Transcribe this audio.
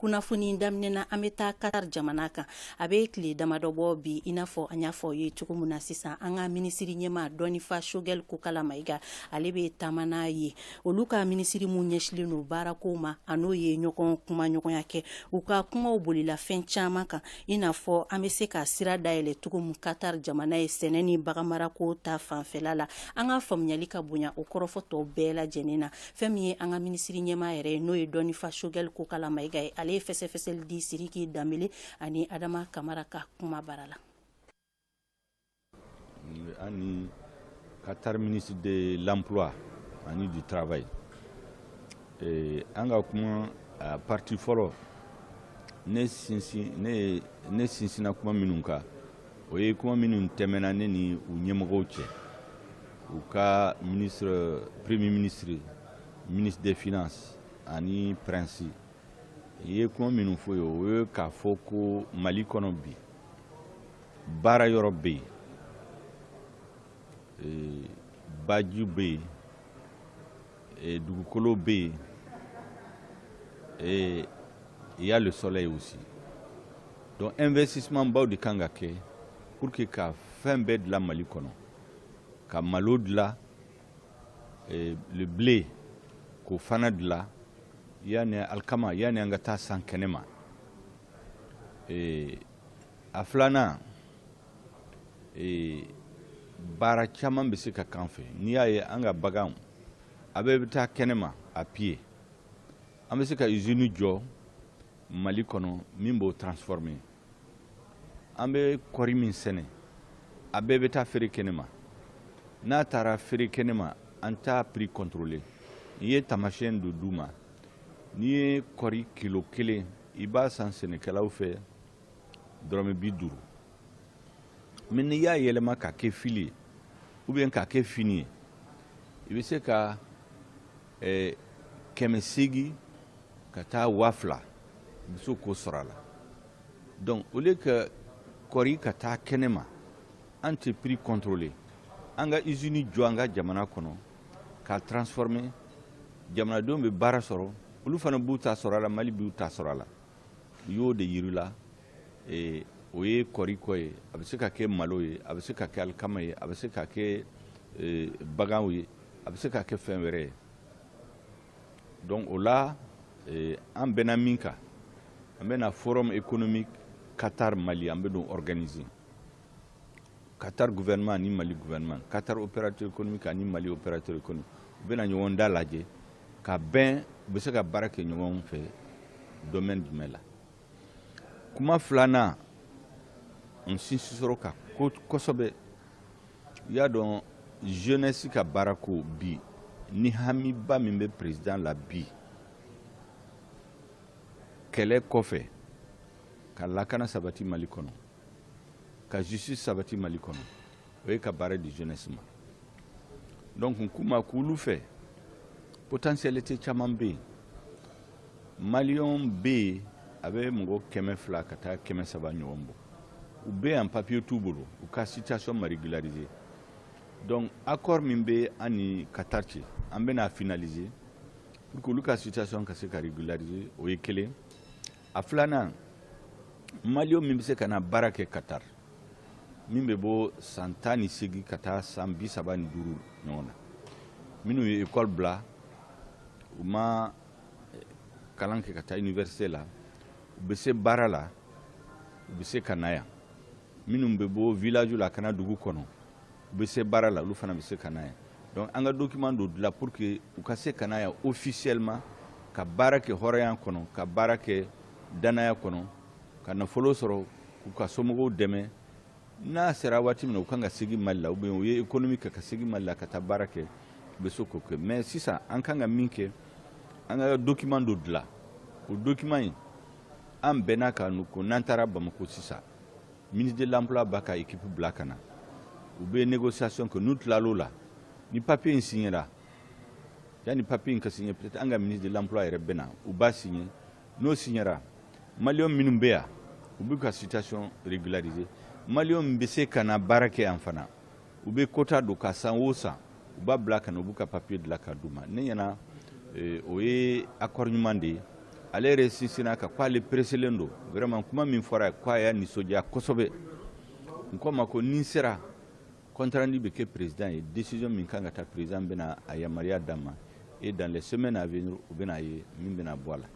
kunnafoni daminɛna an bɛ taa Qatar jamana kan a bɛ tile damadɔ bɔ bi i n'a fɔ an y'a fɔ ye cogo min na sisan an ka minisiri ɲɛma Dɔnifa Shogɛl Kokala Mayiga ale bɛ taama n'a ye olu ka minisiri mun ɲɛsilen don baarako ma a n'o ye ɲɔgɔn kumaɲɔgɔnya kɛ u ka kumaw bolila fɛn caman kan i n'a fɔ an bɛ se ka sira dayɛlɛ cogo min Qatar jamana ye sɛnɛ ni baganmarako ta fanfɛla la an ka faamuyali ka bonya o kɔrɔfɔtɔ bɛɛ lajɛlen na fɛn min ye an ka minisiri ɲɛma yɛrɛ n'o ye Dɔnifa Shogɛl Kokala Mayiga ye ale ye fɛsɛfɛsɛli di Sidiki Dambele ani Adama Kamara ka kuma bara la. Ani Qatar ministre de l'emploi ani du travail an ka kuma parti fɔlɔ ne sinsina kuma minnu kan o ye kuma minnu tɛmɛna ne ni u ɲɛmɔgɔw cɛ u ka premier ministre ministre des finances ani prince ye kuma minnu fɔ ye o ye k'a fɔ ko Mali kɔnɔ bi baara yɔrɔ bɛ yen baji bɛ yen dugukolo bɛ yen il y a le soleil aussi donc investissement baw de kan ka kɛ pour que ka fɛn bɛɛ dilan Mali kɔnɔ ka malo dilan le blé k'o fana dilan yani alikama yani an ka taa san kɛnɛma a filanan baara caman bɛ se ka k'an fɛ n'i y'a ye an ka baganw a bɛɛ bɛ taa kɛnɛma à pied an bɛ se ka usine jɔ Mali kɔnɔ min b'o transformer an bɛ kɔri min sɛnɛ a bɛɛ bɛ taa feere kɛnɛma n'a taara feere kɛnɛma an t'a prix contrôlé n'i ye tamasiyɛn dɔ d'u ma n'i ye kɔri kilo kelen i b'a san sɛnɛkɛlaw fɛ dɔrɔmɛ 50 mais n'i y'a yɛlɛma k'a kɛ fili ye ou bien k'a kɛ fini ye i bɛ se ka 800 ka taa 2000 i bɛ se k'o sɔrɔ a la donc au lieu que kɔri ka taa kɛnɛma an tɛ prix contrôlé an ka usine jɔ an ka jamana kɔnɔ k'a transformer jamanadenw bɛ baara sɔrɔ olu fana b'u ta sɔrɔ a la Mali b'u ta sɔrɔ a la u y'o de yirila o ye kɔri kɔ ye a bɛ se ka kɛ malo ye a bɛ se ka kɛ alikama ye a bɛ se ka kɛ baganw ye a bɛ se ka kɛ fɛn wɛrɛ ye donc o la an bɛnna min kan an bɛna forum économique Qatar Mali an bɛ don organiser Qatar gouvernement ani Mali gouvernement Qatar opérateur économique ani Mali opérateur économique u bɛna ɲɔgɔn da lajɛ ka bɛn u bɛ se ka baara kɛ ɲɔgɔn fɛ domaine jumɛn la kuma filanan n sinsin sɔrɔ ka kosɛbɛ i y'a dɔn jeunesse ka baarako bi ni hamiba min bɛ président la bi kɛlɛ kɔfɛ ka lakana sabati Mali kɔnɔ ka justice sabati Mali kɔnɔ o ye ka baara di jeunesse ma donc n kuma k'olu fɛ potentialité caman bɛ yen maliyɛnw bɛ yen a bɛ mɔgɔ 200 ka taa 300 ɲɔgɔn bɔ u bɛ yan papier t'u bolo u ka situation ma régulariser donc accord min bɛ an ni Qatar cɛ an bɛna finaliser pour que olu ka situation ka se ka régulariser o ye kelen a filanan maliyɛn min bɛ se ka na baara kɛ Qatar min bɛ bɔ san 18 ka taa san 35 ɲɔgɔn na minnu ye école bila u ma kalan kɛ ka taa université la u bɛ se baara la u bɛ se ka na yan minnu bɛ bɔ village la ka na dugu kɔnɔ u bɛ se baara la olu fana bɛ se ka na yan donc an ka document dɔ dilan pour que u ka se ka na yan officiellement ka baara kɛ hɔrɔnya kɔnɔ ka baara kɛ danaya kɔnɔ ka nafolo sɔrɔ k'u ka somɔgɔw dɛmɛ n'a sera waati min na u kan ka segin Mali la ou bien u ye économie kɛ ka segin Mali la ka taa baara kɛ u bɛ se k'o kɛ mais sisan an kan ka min kɛ an ka document dɔ dilan o document in an bɛnna kan ko n'an taara Bamako sisan ministre de l'emploi b'a ka équipe bila ka na u bɛ négociation kɛ n'u tilal'o la ni papier in signera yani papier in ka signer peut-être an ka ministre de l'emploi yɛrɛ bɛ na u b'a signer n'o signera maliyɛn minnu bɛ yan u b'u ka situation régulariser maliyɛn min bɛ se ka na baara kɛ yan fana u bɛ quota don ka san o san u b'a bila ka na u b'u ka papier dilan ka d'u ma ne ɲɛna o ye accord ɲuman de ye ale yɛrɛ sinsinna ka ko ale preselen don vraiment kuma min fɔra ko a y'a nisɔndiya kosɛbɛ n ko ma ko ni n sera compte rendu bɛ kɛ président ye décision min kan ka taa président bɛna a yamaruya d'a ma et dans les semaines à venir u bɛna ye min bɛna bɔ a la